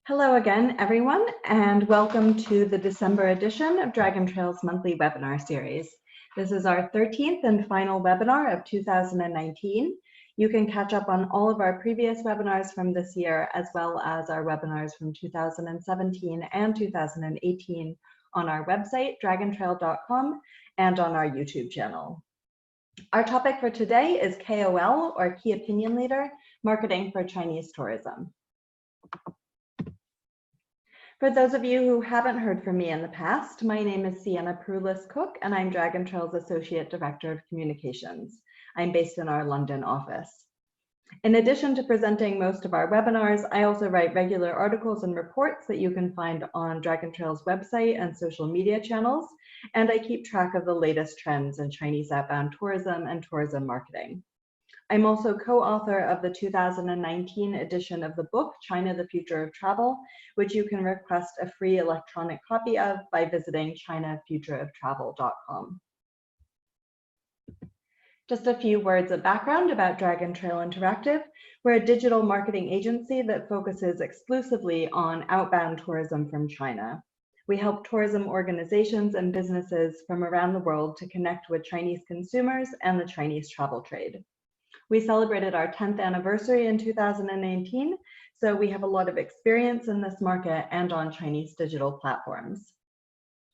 Hello again, everyone, and welcome to the December edition of Dragon Trail's monthly webinar series. This is our 13th and final webinar of 2019. You can catch up on all of our previous webinars from this year, as well as our webinars from 2017 and 2018 on our website, dragontrail.com, and on our YouTube channel. Our topic for today is KOL, or Key Opinion Leader, Marketing for Chinese Tourism. For those of you who haven't heard from me in the past, my name is Sienna Prulis-Cook, and I'm Dragon Trail's Associate Director of Communications. I'm based in our London office. In addition to presenting most of our webinars, I also write regular articles and reports that you can find on Dragon Trail's website and social media channels, and I keep track of the latest trends in Chinese outbound tourism and tourism marketing. I'm also co-author of the 2019 edition of the book, China, the Future of Travel, which you can request a free electronic copy of by visiting chinafutureoftravel.com. Just a few words of background about Dragon Trail Interactive. We're a digital marketing agency that focuses exclusively on outbound tourism from China. We help tourism organizations and businesses from around the world to connect with Chinese consumers and the Chinese travel trade. We celebrated our 10th anniversary in 2019, so we have a lot of experience in this market and on Chinese digital platforms.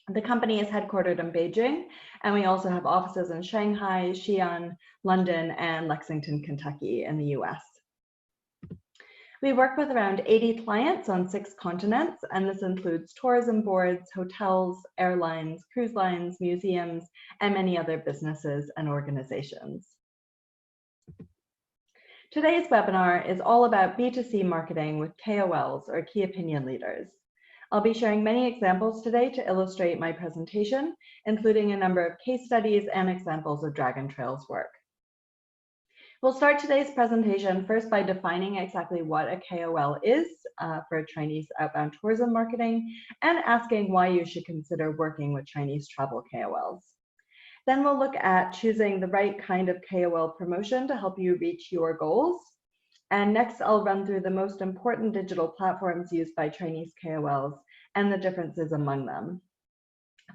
The company is headquartered in Beijing, and we also have offices in Shanghai, Xi'an, London, and Lexington, Kentucky in the US. We work with around 80 clients on 6 continents, and this includes tourism boards, hotels, airlines, cruise lines, museums, and many other businesses and organizations. Today's webinar is all about B2C marketing with KOLs, or Key Opinion Leaders. I'll be sharing many examples today to illustrate my presentation, including a number of case studies and examples of Dragon Trail's work. We'll start today's presentation first by defining exactly what a KOL is for Chinese outbound tourism marketing, and asking why you should consider working with Chinese travel KOLs. Then we'll look at choosing the right kind of KOL promotion to help you reach your goals. And next, I'll run through the most important digital platforms used by Chinese KOLs and the differences among them.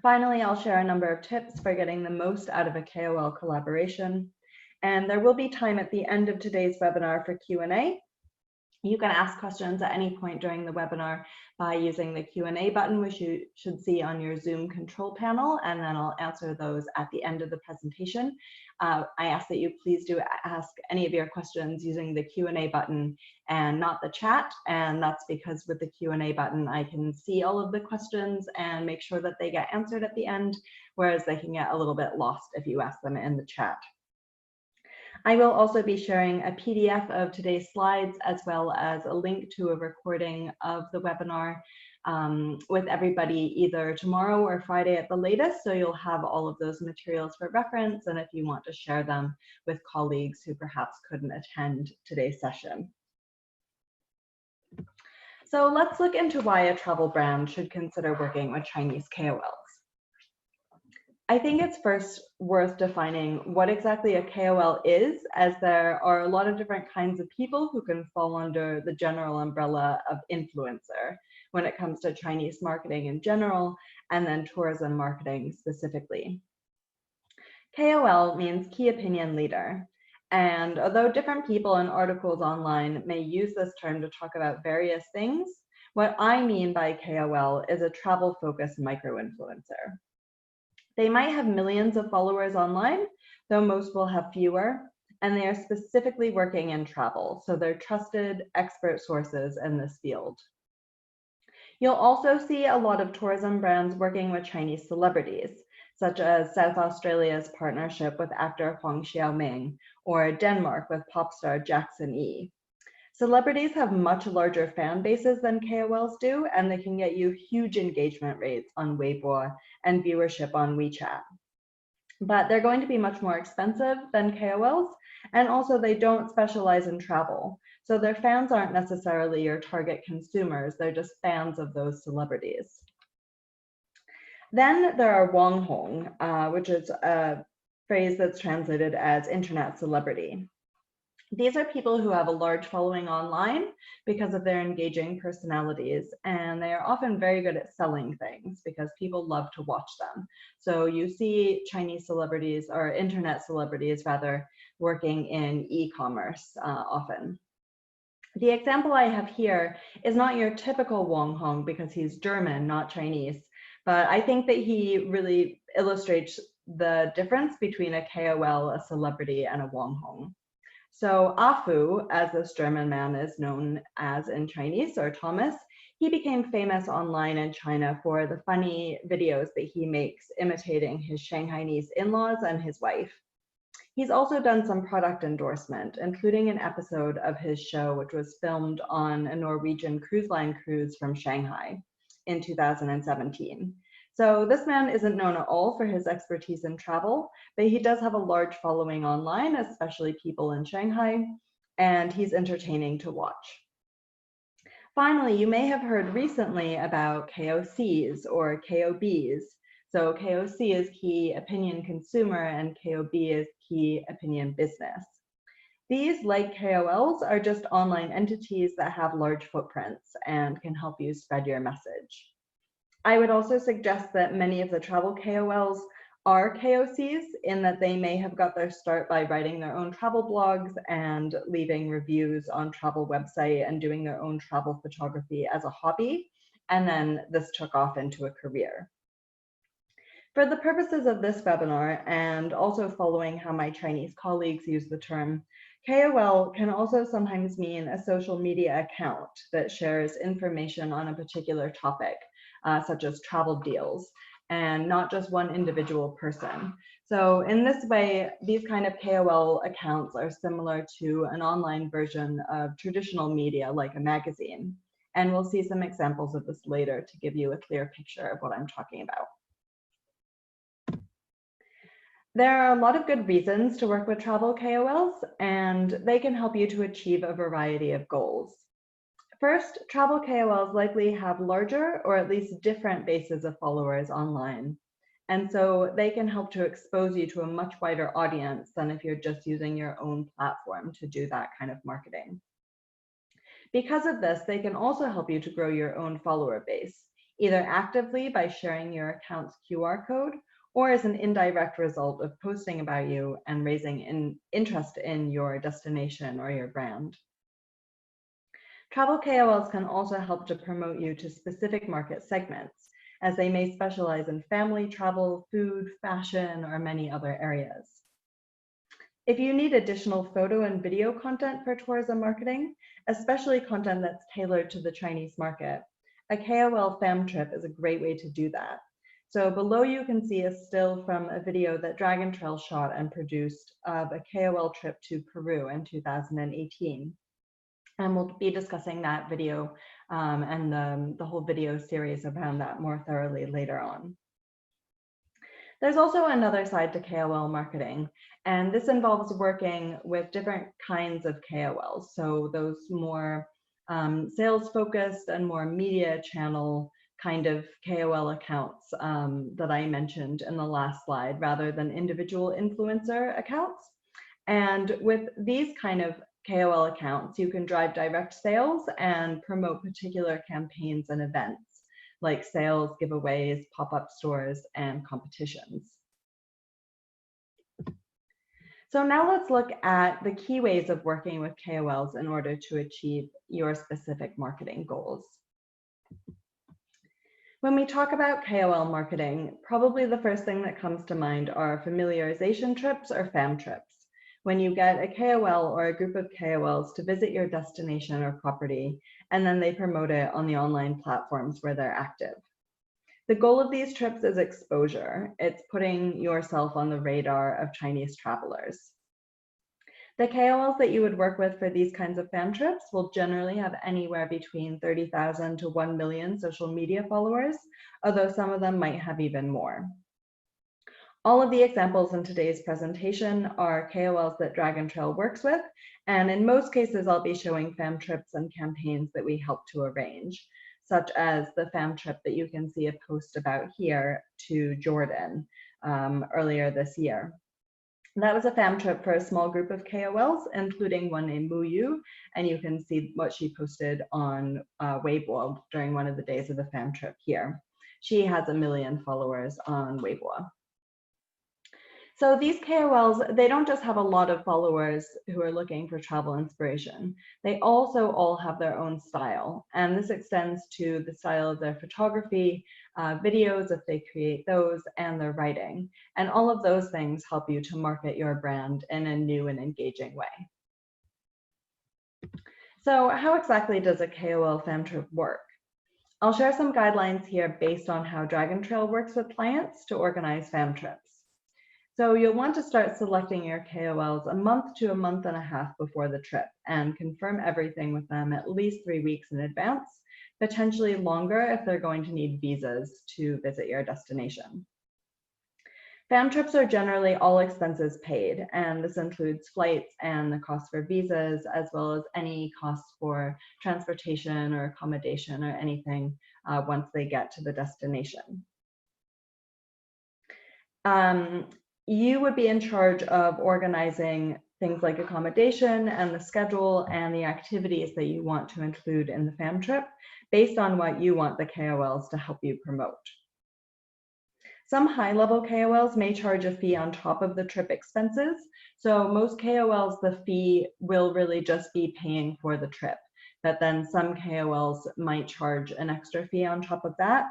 Finally, I'll share a number of tips for getting the most out of a KOL collaboration. And there will be time at the end of today's webinar for Q&A. You can ask questions at any point during the webinar by using the Q&A button, which you should see on your Zoom control panel, and then I'll answer those at the end of the presentation. I ask that you please do ask any of your questions using the Q&A button and not the chat, and that's because with the Q&A button, I can see all of the questions and make sure that they get answered at the end, whereas they can get a little bit lost if you ask them in the chat. I will also be sharing a PDF of today's slides, as well as a link to a recording of the webinar with everybody either tomorrow or Friday at the latest. So you'll have all of those materials for reference, and if you want to share them with colleagues who perhaps couldn't attend today's session. So let's look into why a travel brand should consider working with Chinese KOLs. I think it's first worth defining what exactly a KOL is, as there are a lot of different kinds of people who can fall under the general umbrella of influencer when it comes to Chinese marketing in general, and then tourism marketing specifically. KOL means Key Opinion Leader. And although different people and articles online may use this term to talk about various things, what I mean by KOL is a travel-focused micro-influencer. They might have millions of followers online, though most will have fewer, and they are specifically working in travel, so they're trusted expert sources in this field. You'll also see a lot of tourism brands working with Chinese celebrities, such as South Australia's partnership with actor Huang Xiaoming, or Denmark with pop star Jackson Yi. Celebrities have much larger fan bases than KOLs do, and they can get you huge engagement rates on Weibo and viewership on WeChat. But they're going to be much more expensive than KOLs, and also they don't specialize in travel. So their fans aren't necessarily your target consumers, they're just fans of those celebrities. Then there are Wanghong, which is a phrase that's translated as internet celebrity. These are people who have a large following online because of their engaging personalities, and they are often very good at selling things because people love to watch them. So you see Chinese celebrities, or internet celebrities rather, working in e-commerce often. The example I have here is not your typical Wanghong because he's German, not Chinese, but I think that he really illustrates the difference between a KOL, a celebrity, and a Wanghong. So Afu, as this German man is known as in Chinese, or Thomas, he became famous online in China for the funny videos that he makes imitating his Shanghainese in-laws and his wife. He's also done some product endorsement, including an episode of his show, which was filmed on a Norwegian cruise line cruise from Shanghai in 2017. So this man isn't known at all for his expertise in travel, but he does have a large following online, especially people in Shanghai, and he's entertaining to watch. Finally, you may have heard recently about KOCs or KOBs. So KOC is key opinion consumer and KOB is key opinion business. These, like KOLs, are just online entities that have large footprints and can help you spread your message. I would also suggest that many of the travel KOLs are KOCs in that they may have got their start by writing their own travel blogs and leaving reviews on travel website and doing their own travel photography as a hobby. And then this took off into a career. For the purposes of this webinar and also following how my Chinese colleagues use the term, KOL can also sometimes mean a social media account that shares information on a particular topic, such as travel deals, and not just one individual person. So in this way, these kind of KOL accounts are similar to an online version of traditional media like a magazine. And we'll see some examples of this later to give you a clear picture of what I'm talking about. There are a lot of good reasons to work with travel KOLs, and they can help you to achieve a variety of goals. First, travel KOLs likely have larger or at least different bases of followers online. And so they can help to expose you to a much wider audience than if you're just using your own platform to do that kind of marketing. Because of this, they can also help you to grow your own follower base, either actively by sharing your account's QR code or as an indirect result of posting about you and raising interest in your destination or your brand. Travel KOLs can also help to promote you to specific market segments, as they may specialize in family travel, food, fashion, or many other areas. If you need additional photo and video content for tourism marketing, especially content that's tailored to the Chinese market, a KOL fam trip is a great way to do that. So below you can see a still from a video that Dragon Trail shot and produced of a KOL trip to Peru in 2018. And we'll be discussing that video and the whole video series around that more thoroughly later on. There's also another side to KOL marketing, and this involves working with different kinds of KOLs. So those more sales focused and more media channel kind of KOL accounts that I mentioned in the last slide, rather than individual influencer accounts. And with these kind of KOL accounts, you can drive direct sales and promote particular campaigns and events like sales, giveaways, pop-up stores, and competitions. So now let's look at the key ways of working with KOLs in order to achieve your specific marketing goals. When we talk about KOL marketing, probably the first thing that comes to mind are familiarization trips or fam trips, when you get a KOL or a group of KOLs to visit your destination or property, and then they promote it on the online platforms where they're active. The goal of these trips is exposure. It's putting yourself on the radar of Chinese travelers. The KOLs that you would work with for these kinds of fam trips will generally have anywhere between 30,000 to 1 million social media followers, although some of them might have even more. All of the examples in today's presentation are KOLs that Dragon Trail works with, and in most cases I'll be showing fam trips and campaigns that we help to arrange, such as the fam trip that you can see a post about here to Jordan earlier this year. That was a fam trip for a small group of KOLs, including one named Mu Yu, and you can see what she posted on Weibo during one of the days of the fam trip here. She has 1 million followers on Weibo. So these KOLs, they don't just have a lot of followers who are looking for travel inspiration. They also all have their own style, and this extends to the style of their photography, videos if they create those, and their writing. And all of those things help you to market your brand in a new and engaging way. So how exactly does a KOL fam trip work? I'll share some guidelines here based on how Dragon Trail works with clients to organize fam trips. So you'll want to start selecting your KOLs a month to a month and a half before the trip and confirm everything with them at least 3 weeks in advance, potentially longer if they're going to need visas to visit your destination. Fam trips are generally all expenses paid, and this includes flights and the cost for visas, as well as any costs for transportation or accommodation or anything once they get to the destination. You would be in charge of organizing things like accommodation and the schedule and the activities that you want to include in the fam trip based on what you want the KOLs to help you promote. Some high-level KOLs may charge a fee on top of the trip expenses. So most KOLs, the fee will really just be paying for the trip. But then some KOLs might charge an extra fee on top of that.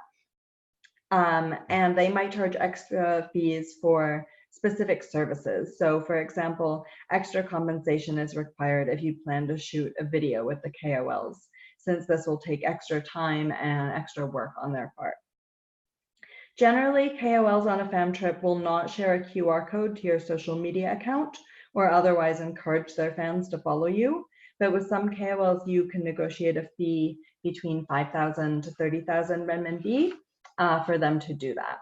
And they might charge extra fees for specific services. So for example, extra compensation is required if you plan to shoot a video with the KOLs, since this will take extra time and extra work on their part. Generally, KOLs on a fam trip will not share a QR code to your social media account or otherwise encourage their fans to follow you. But with some KOLs, you can negotiate a fee between 5,000 to 30,000 renminbi for them to do that.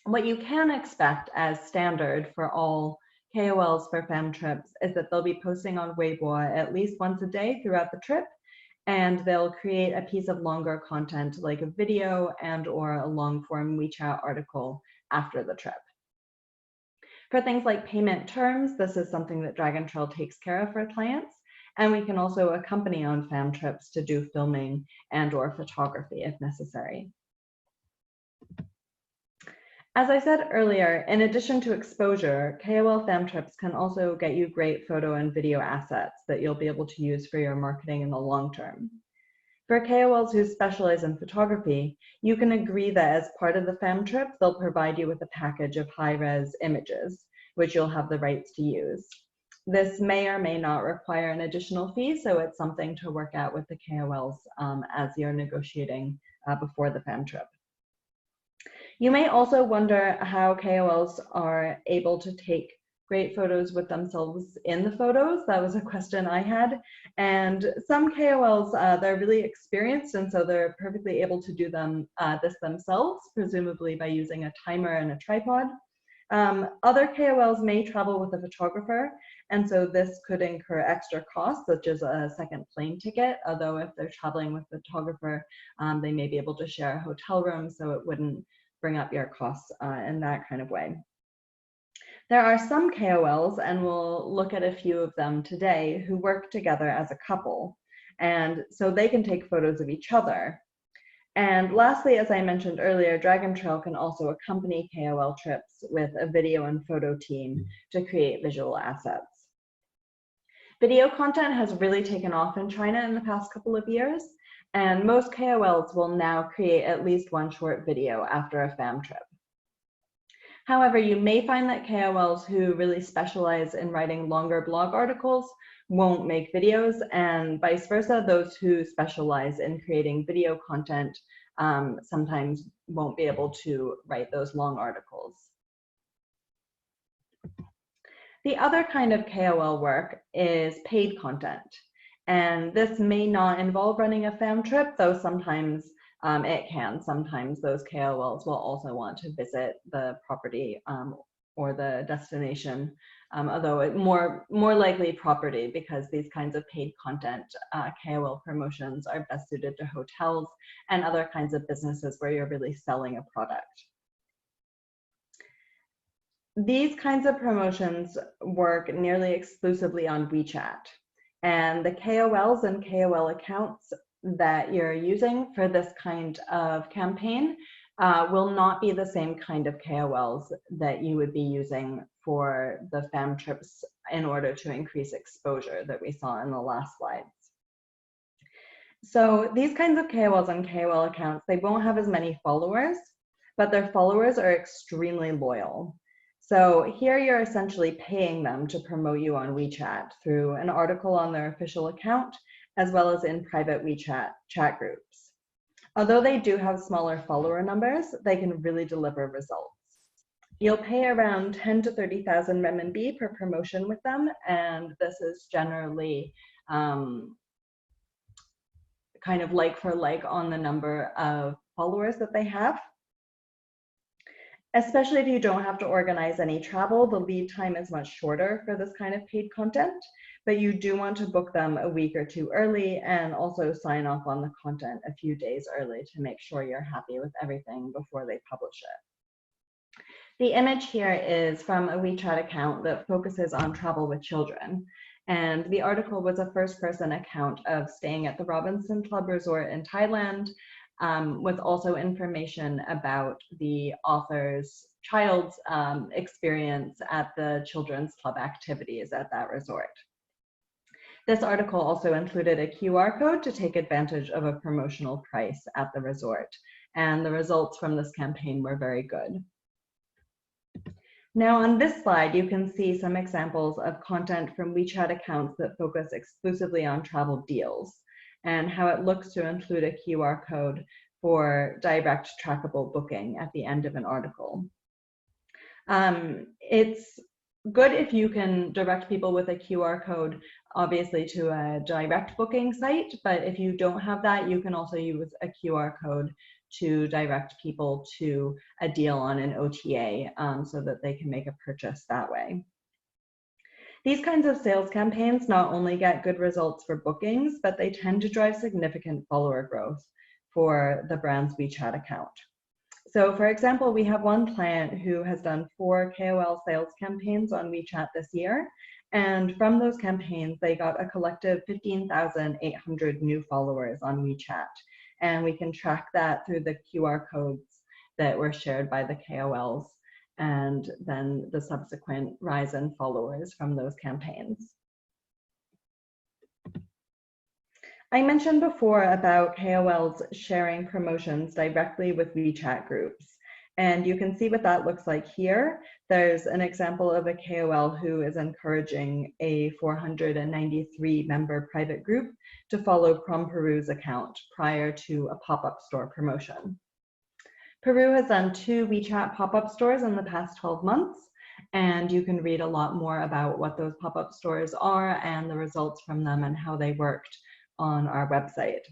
What you can expect as standard for all KOLs for fam trips is that they'll be posting on Weibo at least once a day throughout the trip, and they'll create a piece of longer content like a video and or a long form WeChat article after the trip. For things like payment terms, this is something that Dragon Trail takes care of for clients, and we can also accompany on fam trips to do filming and or photography if necessary. As I said earlier, in addition to exposure, KOL fam trips can also get you great photo and video assets that you'll be able to use for your marketing in the long term. For KOLs who specialize in photography, you can agree that as part of the fam trip, they'll provide you with a package of high-res images, which you'll have the rights to use. This may or may not require an additional fee, so it's something to work out with the KOLs as you're negotiating before the fam trip. You may also wonder how KOLs are able to take great photos with themselves in the photos. That was a question I had. And some KOLs, they're really experienced, and so they're perfectly able to do this themselves, presumably by using a timer and a tripod. Other KOLs may travel with a photographer, and so this could incur extra costs, such as a second plane ticket, although if they're traveling with a photographer, they may be able to share a hotel room, so it wouldn't bring up your costs in that kind of way. There are some KOLs, and we'll look at a few of them today, who work together as a couple, and so they can take photos of each other. And lastly, as I mentioned earlier, Dragon Trail can also accompany KOL trips with a video and photo team to create visual assets. Video content has really taken off in China in the past couple of years, and most KOLs will now create at least one short video after a fam trip. However, you may find that KOLs who really specialize in writing longer blog articles won't make videos, and vice versa, those who specialize in creating video content sometimes won't be able to write those long articles. The other kind of KOL work is paid content. And this may not involve running a fam trip, though sometimes it can. Sometimes those KOLs will also want to visit the property or the destination, although it more likely property, because these kinds of paid content KOL promotions are best suited to hotels and other kinds of businesses where you're really selling a product. These kinds of promotions work nearly exclusively on WeChat, and the KOLs and KOL accounts that you're using for this kind of campaign will not be the same kind of KOLs that you would be using for the fam trips in order to increase exposure that we saw in the last slides. So these kinds of KOLs and KOL accounts, they won't have as many followers, but their followers are extremely loyal. So here you're essentially paying them to promote you on WeChat through an article on their official account, as well as in private WeChat chat groups. Although they do have smaller follower numbers, they can really deliver results. You'll pay around 10 to 30,000 renminbi per promotion with them, and this is generally kind of like for like on the number of followers that they have. Especially if you don't have to organize any travel, the lead time is much shorter for this kind of paid content, but you do want to book them a week or two early and also sign off on the content a few days early to make sure you're happy with everything before they publish it. The image here is from a WeChat account that focuses on travel with children. And the article was a first-person account of staying at the Robinson Club Resort in Thailand, with also information about the author's child's experience at the children's club activities at that resort. This article also included a QR code to take advantage of a promotional price at the resort, and the results from this campaign were very good. Now on this slide, you can see some examples of content from WeChat accounts that focus exclusively on travel deals and how it looks to include a QR code for direct trackable booking at the end of an article. It's good if you can direct people with a QR code, obviously to a direct booking site, but if you don't have that, you can also use a QR code to direct people to a deal on an OTA so that they can make a purchase that way. These kinds of sales campaigns not only get good results for bookings, but they tend to drive significant follower growth for the brand's WeChat account. So for example, we have one client who has done 4 KOL sales campaigns on WeChat this year. And from those campaigns, they got a collective 15,800 new followers on WeChat. And we can track that through the QR codes that were shared by the KOLs and then the subsequent rise in followers from those campaigns. I mentioned before about KOLs sharing promotions directly with WeChat groups. And you can see what that looks like here. There's an example of a KOL who is encouraging a 493 member private group to follow Prom Peru's account prior to a pop-up store promotion. Peru has done 2 WeChat pop-up stores in the past 12 months, and you can read a lot more about what those pop-up stores are and the results from them and how they worked on our website.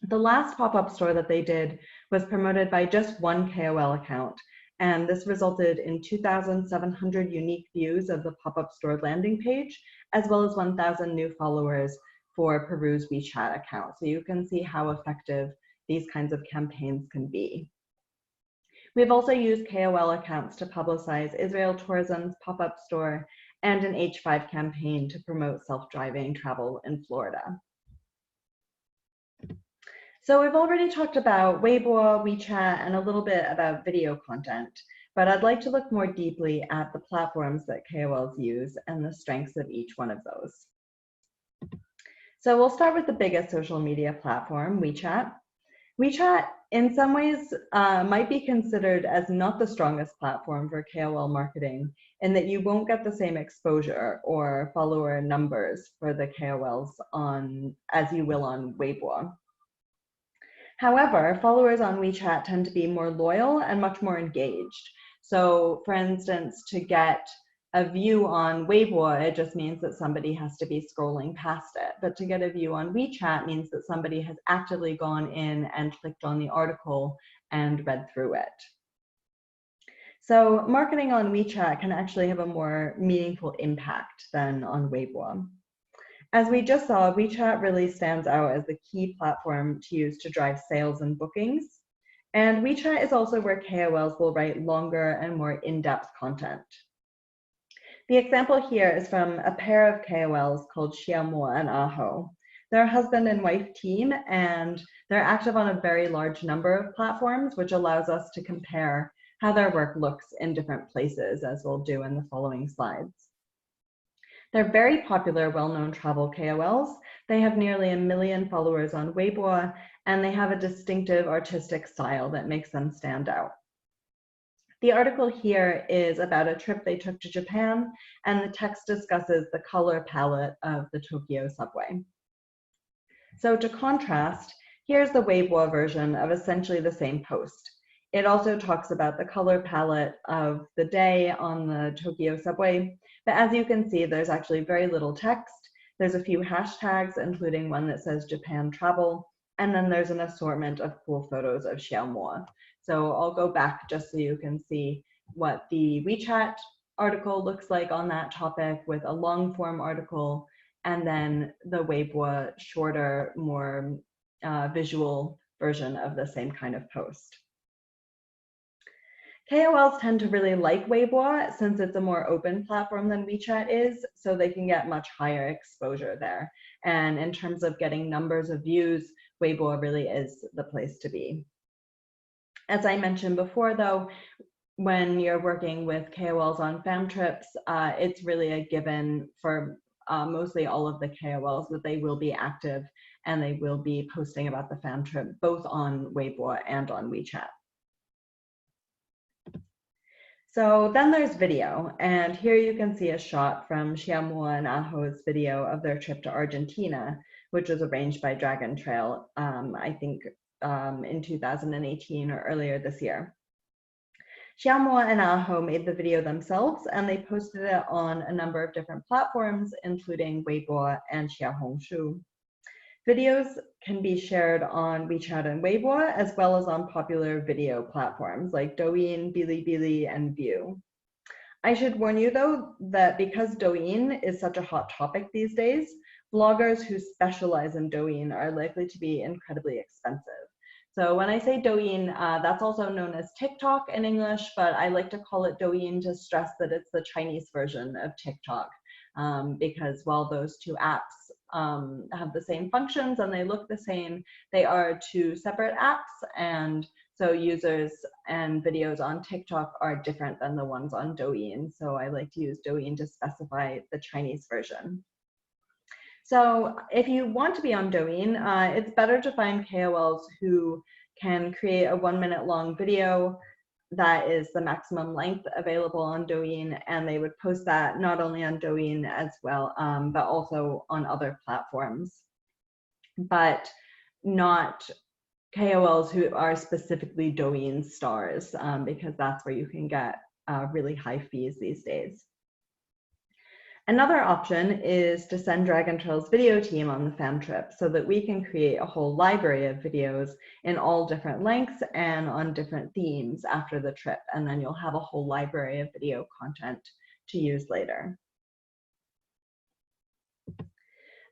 The last pop-up store that they did was promoted by just one KOL account, and this resulted in 2,700 unique views of the pop-up store landing page, as well as 1,000 new followers for Peru's WeChat account. So you can see how effective these kinds of campaigns can be. We've also used KOL accounts to publicize Israel Tourism's pop-up store and an H5 campaign to promote self-driving travel in Florida. So we've already talked about Weibo, WeChat, and a little bit about video content, but I'd like to look more deeply at the platforms that KOLs use and the strengths of each one of those. So we'll start with the biggest social media platform, WeChat. WeChat, in some ways, might be considered as not the strongest platform for KOL marketing, in that you won't get the same exposure or follower numbers for the KOLs as you will on Weibo. However, followers on WeChat tend to be more loyal and much more engaged. So for instance, to get a view on Weibo, it just means that somebody has to be scrolling past it. But to get a view on WeChat means that somebody has actively gone in and clicked on the article and read through it. So marketing on WeChat can actually have a more meaningful impact than on Weibo. As we just saw, WeChat really stands out as the key platform to use to drive sales and bookings. And WeChat is also where KOLs will write longer and more in-depth content. The example here is from a pair of KOLs called Xiaomo and Aho. They're a husband and wife team, and they're active on a very large number of platforms, which allows us to compare how their work looks in different places, as we'll do in the following slides. They're very popular, well-known travel KOLs. They have nearly 1 million followers on Weibo, and they have a distinctive artistic style that makes them stand out. The article here is about a trip they took to Japan, and the text discusses the color palette of the Tokyo subway. So to contrast, here's the Weibo version of essentially the same post. It also talks about the color palette of the day on the Tokyo subway, but as you can see, there's actually very little text. There's a few hashtags, including one that says Japan travel, and then there's an assortment of cool photos of Xiaomo. So I'll go back just so you can see what the WeChat article looks like on that topic with a long form article, and then the Weibo shorter, more visual version of the same kind of post. KOLs tend to really like Weibo since it's a more open platform than WeChat is, so they can get much higher exposure there. And in terms of getting numbers of views, Weibo really is the place to be. As I mentioned before, though, when you're working with KOLs on fam trips, it's really a given for mostly all of the KOLs that they will be active and they will be posting about the fam trip, both on Weibo and on WeChat. So then there's video, and here you can see a shot from Xiaomo and Aho's video of their trip to Argentina, which was arranged by Dragon Trail, I think in 2018 or earlier this year. Xiaomo and Aho made the video themselves, and they posted it on a number of different platforms, including Weibo and Xiaohongshu. Videos can be shared on WeChat and Weibo, as well as on popular video platforms like Douyin, Bilibili, and View. I should warn you, though, that because Douyin is such a hot topic these days, bloggers who specialize in Douyin are likely to be incredibly expensive. So when I say Douyin, that's also known as TikTok in English, but I like to call it Douyin to stress that it's the Chinese version of TikTok, because while those two apps have the same functions and they look the same, they are two separate apps, and so users and videos on TikTok are different than the ones on Douyin. So I like to use Douyin to specify the Chinese version. So if you want to be on Douyin, it's better to find KOLs who can create a 1 minute long video that is the maximum length available on Douyin, and they would post that not only on Douyin as well, but also on other platforms, but not KOLs who are specifically Douyin stars, because that's where you can get really high fees these days. Another option is to send Dragon Trail's video team on the fam trip so that we can create a whole library of videos in all different lengths and on different themes after the trip, and then you'll have a whole library of video content to use later.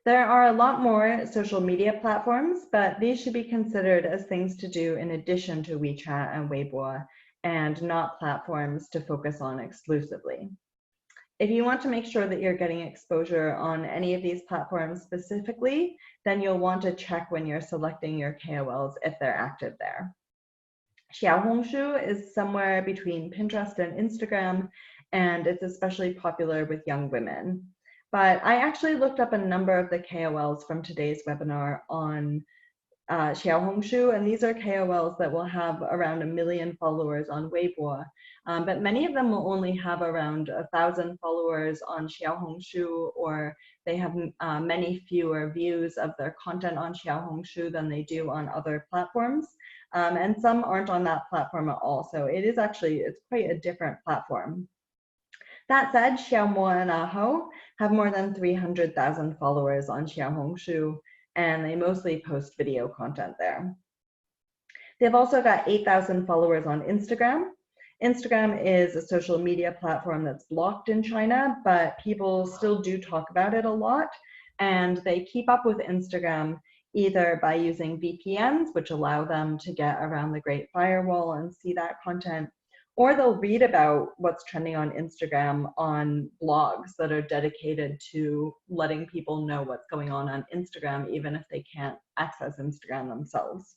There are a lot more social media platforms, but these should be considered as things to do in addition to WeChat and Weibo, and not platforms to focus on exclusively. If you want to make sure that you're getting exposure on any of these platforms specifically, then you'll want to check when you're selecting your KOLs if they're active there. Xiaohongshu is somewhere between Pinterest and Instagram, and it's especially popular with young women. But I actually looked up a number of the KOLs from today's webinar on Xiaohongshu, and these are KOLs that will have around 1 million followers on Weibo, but many of them will only have around 1,000 followers on Xiaohongshu, or they have many fewer views of their content on Xiaohongshu than they do on other platforms, and some aren't on that platform at all. So it's quite a different platform. That said, Xiaomo and Aho have more than 300,000 followers on Xiaohongshu, and they mostly post video content there. They've also got 8,000 followers on Instagram. Instagram is a social media platform that's blocked in China, but people still do talk about it a lot, and they keep up with Instagram either by using VPNs, which allow them to get around the Great Firewall and see that content, or they'll read about what's trending on Instagram on blogs that are dedicated to letting people know what's going on Instagram, even if they can't access Instagram themselves.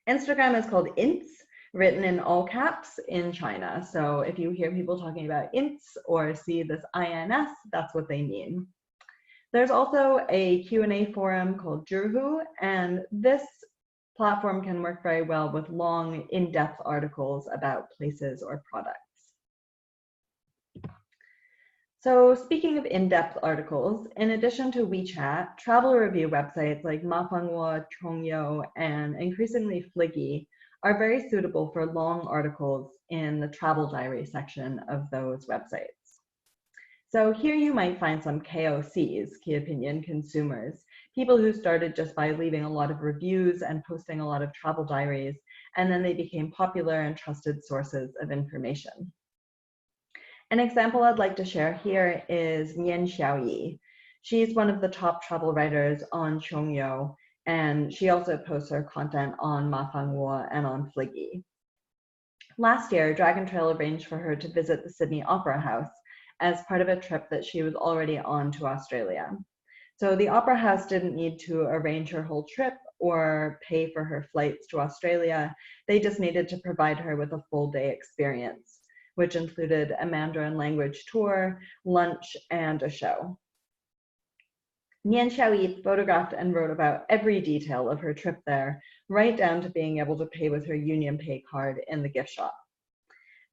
Instagram is called Ints, written in all caps in China. So if you hear people talking about Ints or see this INS, that's what they mean. There's also a Q&A forum called Zhihu, and this platform can work very well with long, in-depth articles about places or products. So speaking of in-depth articles, in addition to WeChat, travel review websites like Mafengwo, Chongyou, and increasingly Fliggy are very suitable for long articles in the travel diary section of those websites. So here you might find some KOCs, key opinion consumers, people who started just by leaving a lot of reviews and posting a lot of travel diaries, and then they became popular and trusted sources of information. An example I'd like to share here is Nian Xiaoyi. She's one of the top travel writers on Chongyou, and she also posts her content on Mafengwo and on Fliggy. Last year, Dragon Trail arranged for her to visit the Sydney Opera House as part of a trip that she was already on to Australia. So the Opera House didn't need to arrange her whole trip or pay for her flights to Australia. They just needed to provide her with a full day experience, which included a Mandarin language tour, lunch, and a show. Nian Xiaoyi photographed and wrote about every detail of her trip there, right down to being able to pay with her UnionPay card in the gift shop.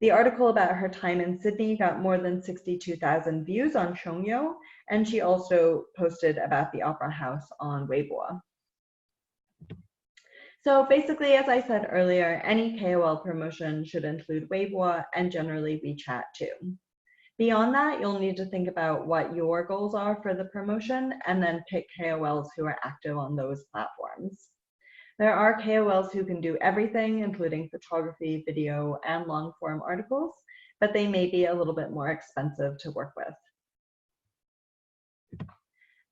The article about her time in Sydney got more than 62,000 views on Chongyou, and she also posted about the Opera House on Weibo. So basically, as I said earlier, any KOL promotion should include Weibo and generally WeChat too. Beyond that, you'll need to think about what your goals are for the promotion and then pick KOLs who are active on those platforms. There are KOLs who can do everything, including photography, video, and long-form articles, but they may be a little bit more expensive to work with.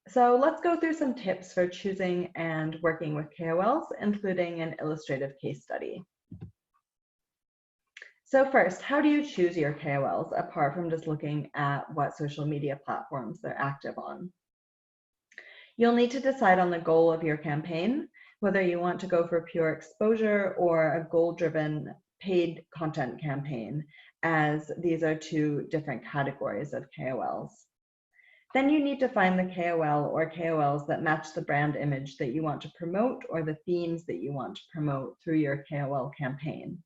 So let's go through some tips for choosing and working with KOLs, including an illustrative case study. So first, how do you choose your KOLs apart from just looking at what social media platforms they're active on? You'll need to decide on the goal of your campaign, whether you want to go for pure exposure or a goal-driven paid content campaign, as these are two different categories of KOLs. Then you need to find the KOL or KOLs that match the brand image that you want to promote or the themes that you want to promote through your KOL campaign.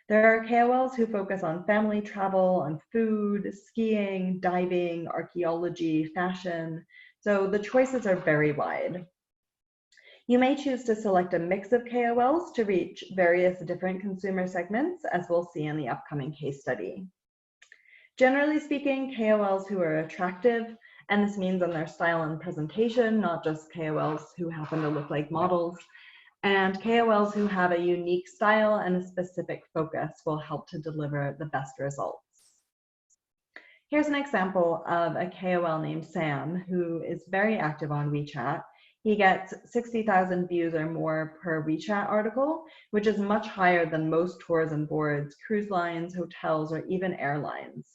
There are KOLs who focus on family travel, on food, skiing, diving, archaeology, fashion, so the choices are very wide. You may choose to select a mix of KOLs to reach various different consumer segments, as we'll see in the upcoming case study. Generally speaking, KOLs who are attractive, and this means on their style and presentation, not just KOLs who happen to look like models, and KOLs who have a unique style and a specific focus will help to deliver the best results. Here's an example of a KOL named Sam, who is very active on WeChat. He gets 60,000 views or more per WeChat article, which is much higher than most tourism boards, cruise lines, hotels, or even airlines.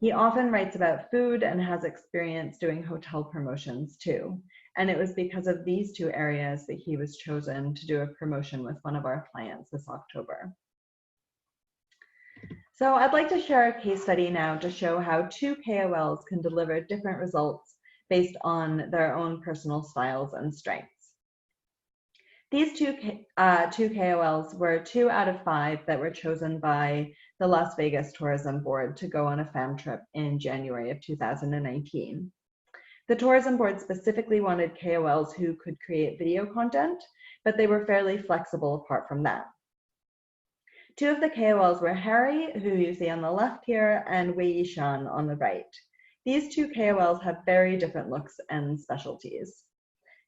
He often writes about food and has experience doing hotel promotions too. And it was because of these two areas that he was chosen to do a promotion with one of our clients this October. So I'd like to share a case study now to show how two KOLs can deliver different results based on their own personal styles and strengths. These two KOLs were 2 out of 5 that were chosen by the Las Vegas Tourism Board to go on a fam trip in January of 2019. The tourism board specifically wanted KOLs who could create video content, but they were fairly flexible apart from that. 2 of the KOLs were Harry, who you see on the left here, and Yishan on the right. These 2 KOLs have very different looks and specialties.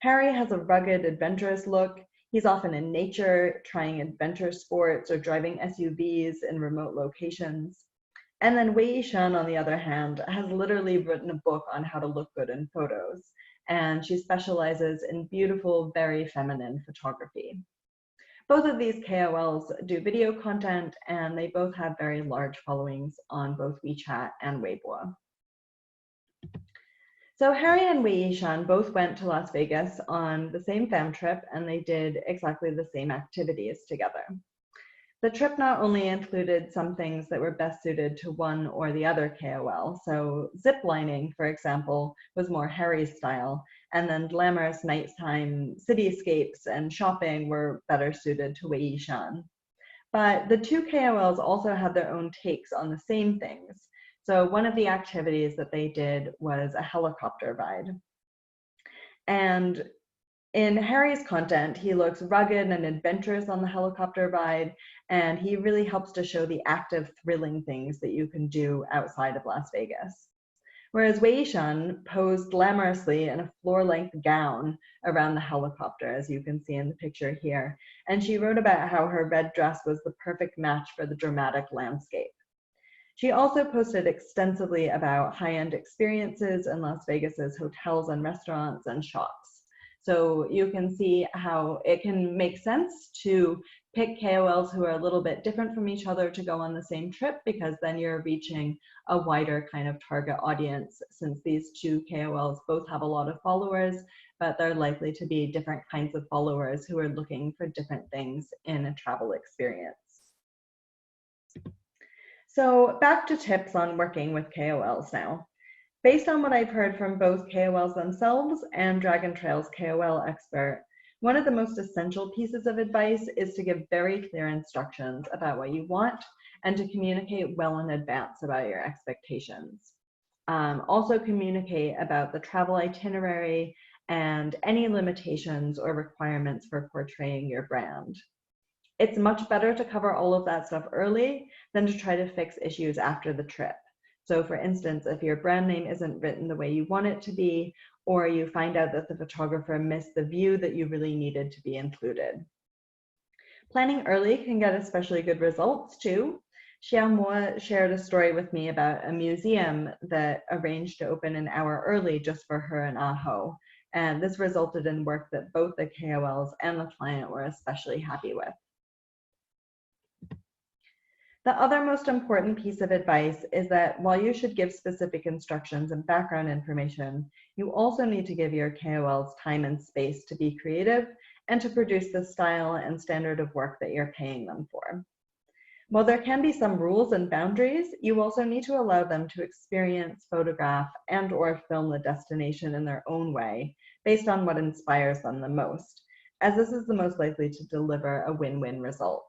Harry has a rugged, adventurous look. He's often in nature, trying adventure sports or driving SUVs in remote locations. And then Yishan, on the other hand, has literally written a book on how to look good in photos. and she specializes in beautiful, very feminine photography. Both of these KOLs do video content, and they both have very large followings on both WeChat and Weibo. So Harry and Yishan both went to Las Vegas on the same fam trip, and they did exactly the same activities together. The trip not only included some things that were best suited to one or the other KOL, so ziplining, for example, was more Harry's style, and then glamorous nighttime cityscapes and shopping were better suited to Wei Yishan. But the two KOLs also had their own takes on the same things. So one of the activities that they did was a helicopter ride. And in Harry's content, he looks rugged and adventurous on the helicopter ride, and he really helps to show the active, thrilling things that you can do outside of Las Vegas. Whereas Wei Yishan posed glamorously in a floor-length gown around the helicopter, as you can see in the picture here, and she wrote about how her red dress was the perfect match for the dramatic landscape. She also posted extensively about high-end experiences in Las Vegas's hotels and restaurants and shops. So you can see how it can make sense to pick KOLs who are a little bit different from each other to go on the same trip, because then you're reaching a wider kind of target audience, since these two KOLs both have a lot of followers, but they're likely to be different kinds of followers who are looking for different things in a travel experience. So back to tips on working with KOLs now. Based on what I've heard from both KOLs themselves and Dragon Trail's KOL expert, one of the most essential pieces of advice is to give very clear instructions about what you want and to communicate well in advance about your expectations. Also communicate about the travel itinerary and any limitations or requirements for portraying your brand. It's much better to cover all of that stuff early than to try to fix issues after the trip. So for instance, if your brand name isn't written the way you want it to be, or you find out that the photographer missed the view that you really needed to be included. Planning early can get especially good results too. Xiaohongshu shared a story with me about a museum that arranged to open an hour early just for her and Aho. And this resulted in work that both the KOLs and the client were especially happy with. The other most important piece of advice is that while you should give specific instructions and background information, you also need to give your KOLs time and space to be creative and to produce the style and standard of work that you're paying them for. While there can be some rules and boundaries, you also need to allow them to experience, photograph, and/or film the destination in their own way based on what inspires them the most, as this is the most likely to deliver a win-win result.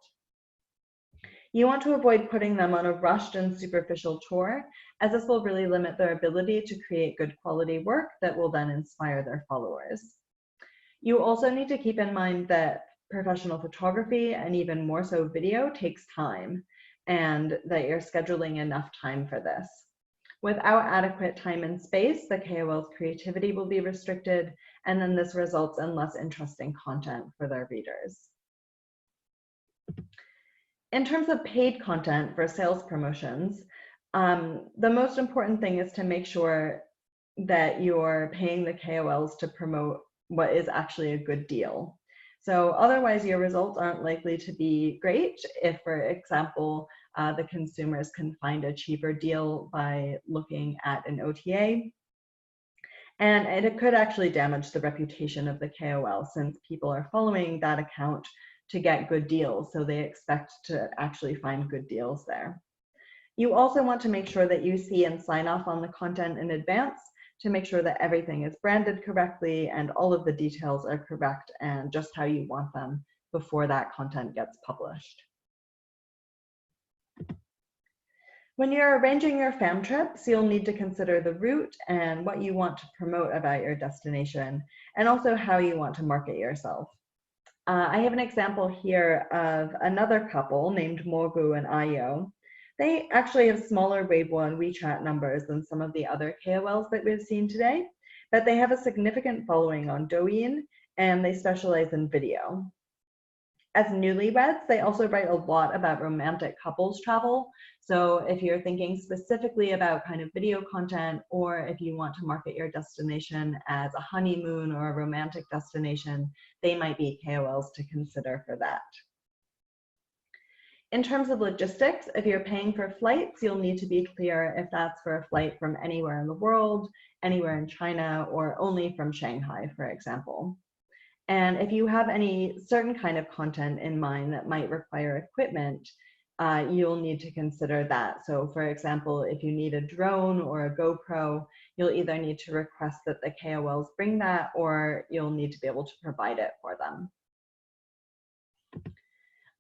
You want to avoid putting them on a rushed and superficial tour, as this will really limit their ability to create good quality work that will then inspire their followers. You also need to keep in mind that professional photography, and even more so video, takes time, and that you're scheduling enough time for this. Without adequate time and space, the KOL's creativity will be restricted, and then this results in less interesting content for their readers. In terms of paid content for sales promotions, the most important thing is to make sure that you're paying the KOLs to promote what is actually a good deal. So otherwise your results aren't likely to be great if, for example, the consumers can find a cheaper deal by looking at an OTA. And it could actually damage the reputation of the KOL, since people are following that account to get good deals, so they expect to actually find good deals there. You also want to make sure that you see and sign off on the content in advance to make sure that everything is branded correctly and all of the details are correct and just how you want them before that content gets published. When you're arranging your fam trips, you'll need to consider the route and what you want to promote about your destination, and also how you want to market yourself. I have an example here of another couple named Mogu and Ayo. They actually have smaller Weibo and WeChat numbers than some of the other KOLs that we've seen today, but they have a significant following on Douyin, and they specialize in video. As newlyweds, they also write a lot about romantic couples travel. So if you're thinking specifically about kind of video content, or if you want to market your destination as a honeymoon or a romantic destination, they might be KOLs to consider for that. In terms of logistics, if you're paying for flights, you'll need to be clear if that's for a flight from anywhere in the world, anywhere in China, or only from Shanghai, for example. And if you have any certain kind of content in mind that might require equipment, you'll need to consider that. So for example, if you need a drone or a GoPro, you'll either need to request that the KOLs bring that, or you'll need to be able to provide it for them.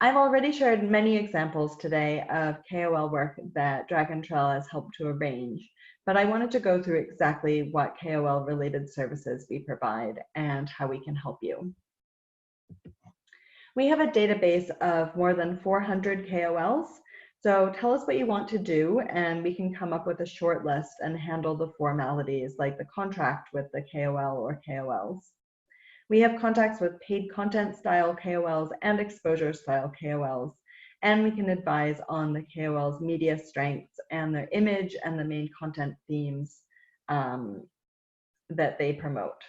I've already shared many examples today of KOL work that Dragon Trail has helped to arrange, but I wanted to go through exactly what KOL related services we provide and how we can help you. We have a database of more than 400 KOLs, so tell us what you want to do and we can come up with a short list and handle the formalities like the contract with the KOL or KOLs. We have contacts with paid content style KOLs and exposure style KOLs, and we can advise on the KOLs' media strengths and their image and the main content themes that they promote.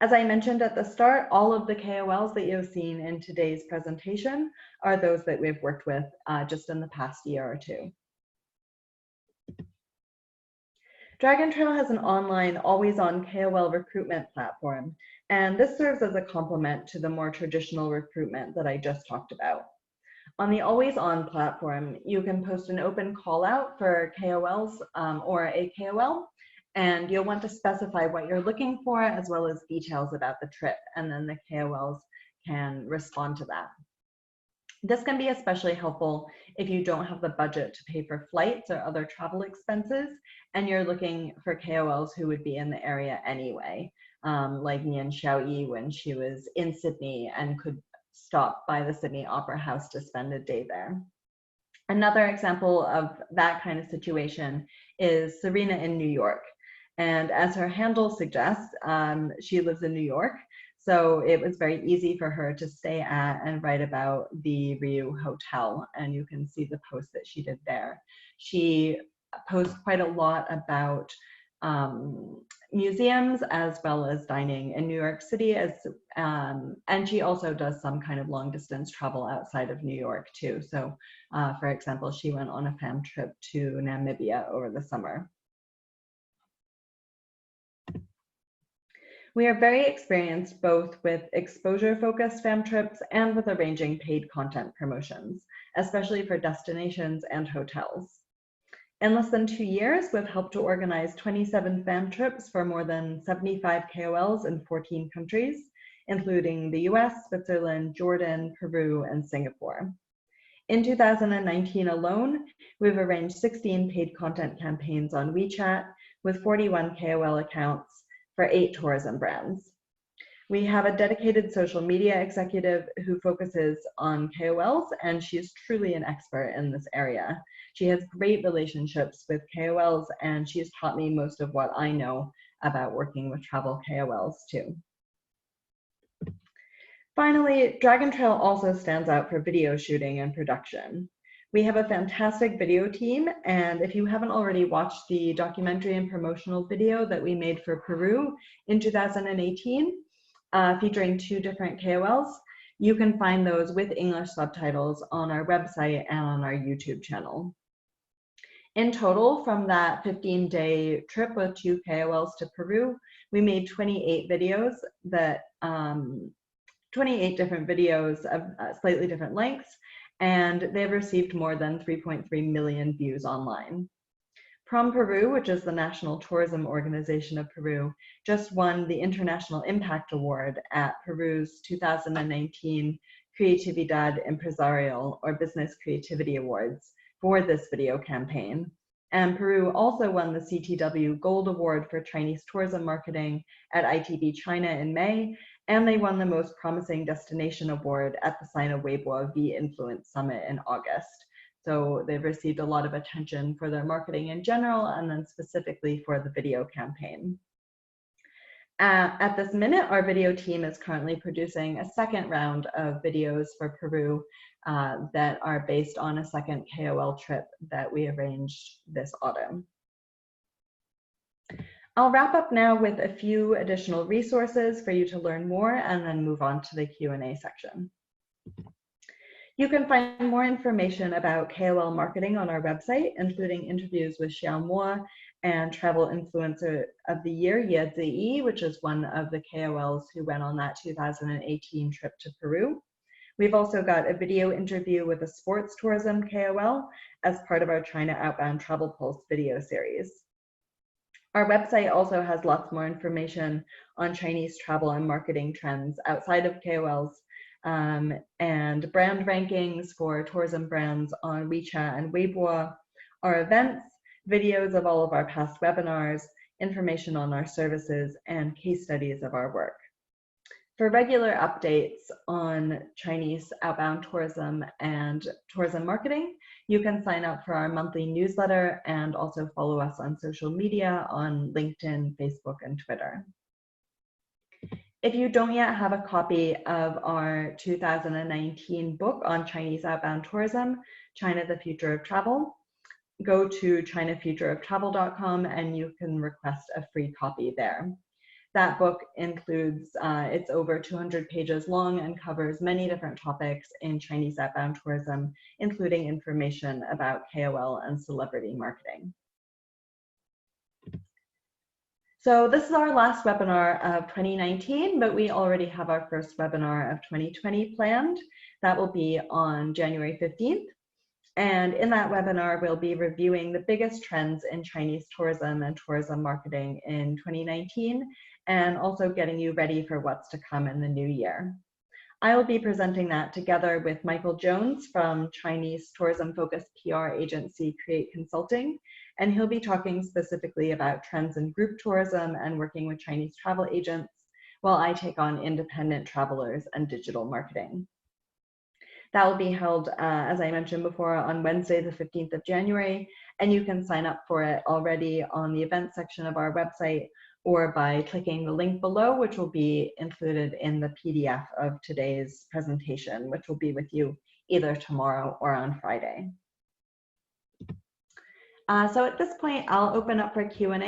As I mentioned at the start, all of the KOLs that you've seen in today's presentation are those that we've worked with just in the past year or two. Dragon Trail has an online, always-on KOL recruitment platform, and this serves as a complement to the more traditional recruitment that I just talked about. On the always-on platform, you can post an open call-out for KOLs or a KOL, and you'll want to specify what you're looking for as well as details about the trip, and then the KOLs can respond to that. This can be especially helpful if you don't have the budget to pay for flights or other travel expenses, and you're looking for KOLs who would be in the area anyway, like Nian Xiaoyi when she was in Sydney and could stop by the Sydney Opera House to spend a day there. Another example of that kind of situation is Serena in New York. And as her handle suggests, she lives in New York. So it was very easy for her to stay at and write about the Ryu Hotel. And you can see the post that she did there. She posts quite a lot about museums as well as dining in New York City, and she also does some kind of long distance travel outside of New York too. So for example, she went on a fam trip to Namibia over the summer. We are very experienced both with exposure-focused fam trips and with arranging paid content promotions, especially for destinations and hotels. In less than 2 years, we've helped to organize 27 fam trips for more than 75 KOLs in 14 countries, including the US, Switzerland, Jordan, Peru, and Singapore. In 2019 alone, we've arranged 16 paid content campaigns on WeChat with 41 KOL accounts for 8 tourism brands. We have a dedicated social media executive who focuses on KOLs, and she is truly an expert in this area. She has great relationships with KOLs, and she's taught me most of what I know about working with travel KOLs too. Finally, Dragon Trail also stands out for video shooting and production. We have a fantastic video team, and if you haven't already watched the documentary and promotional video that we made for Peru in 2018, featuring 2 different KOLs, you can find those with English subtitles on our website and on our YouTube channel. In total, from that 15-day trip with 2 KOLs to Peru, we made 28 videos that 28 different videos of slightly different lengths, and they've received more than 3.3 million views online. Prom Peru, which is the national tourism organization of Peru, just won the International Impact Award at Peru's 2019 Creatividad Empresarial, or Business Creativity Awards, for this video campaign. And Peru also won the CTW Gold Award for Chinese tourism marketing at ITB China in May, and they won the Most Promising Destination Award at the Sino Weibo V-Influence Summit in August. So they've received a lot of attention for their marketing in general, and then specifically for the video campaign. At this minute, our video team is currently producing a second round of videos for Peru that are based on a second KOL trip that we arranged this autumn. I'll wrap up now with a few additional resources for you to learn more and then move on to the Q&A section. You can find more information about KOL marketing on our website, including interviews with Xiaohongshu and Travel Influencer of the Year, Ye Ziyi, which is one of the KOLs who went on that 2018 trip to Peru. We've also got a video interview with a sports tourism KOL as part of our China Outbound Travel Pulse video series. Our website also has lots more information on Chinese travel and marketing trends outside of KOLs, and brand rankings for tourism brands on WeChat and Weibo, our events, videos of all of our past webinars, information on our services, and case studies of our work. For regular updates on Chinese outbound tourism and tourism marketing, you can sign up for our monthly newsletter and also follow us on social media on LinkedIn, Facebook, and Twitter. If you don't yet have a copy of our 2019 book on Chinese outbound tourism, China, the Future of Travel, go to chinafutureoftravel.com and you can request a free copy there. That book includes, it's over 200 pages long and covers many different topics in Chinese outbound tourism, including information about KOL and celebrity marketing. So this is our last webinar of 2019, but we already have our first webinar of 2020 planned. That will be on January 15th. And in that webinar, we'll be reviewing the biggest trends in Chinese tourism and tourism marketing in 2019, and also getting you ready for what's to come in the new year. I will be presenting that together with Michael Jones from Chinese tourism-focused PR agency Create Consulting, and he'll be talking specifically about trends in group tourism and working with Chinese travel agents, while I take on independent travelers and digital marketing. That will be held, as I mentioned before, on Wednesday, the 15th of January, and you can sign up for it already on the events section of our website or by clicking the link below, which will be included in the PDF of today's presentation, which will be with you either tomorrow or on Friday. So at this point, I'll open up for Q&A.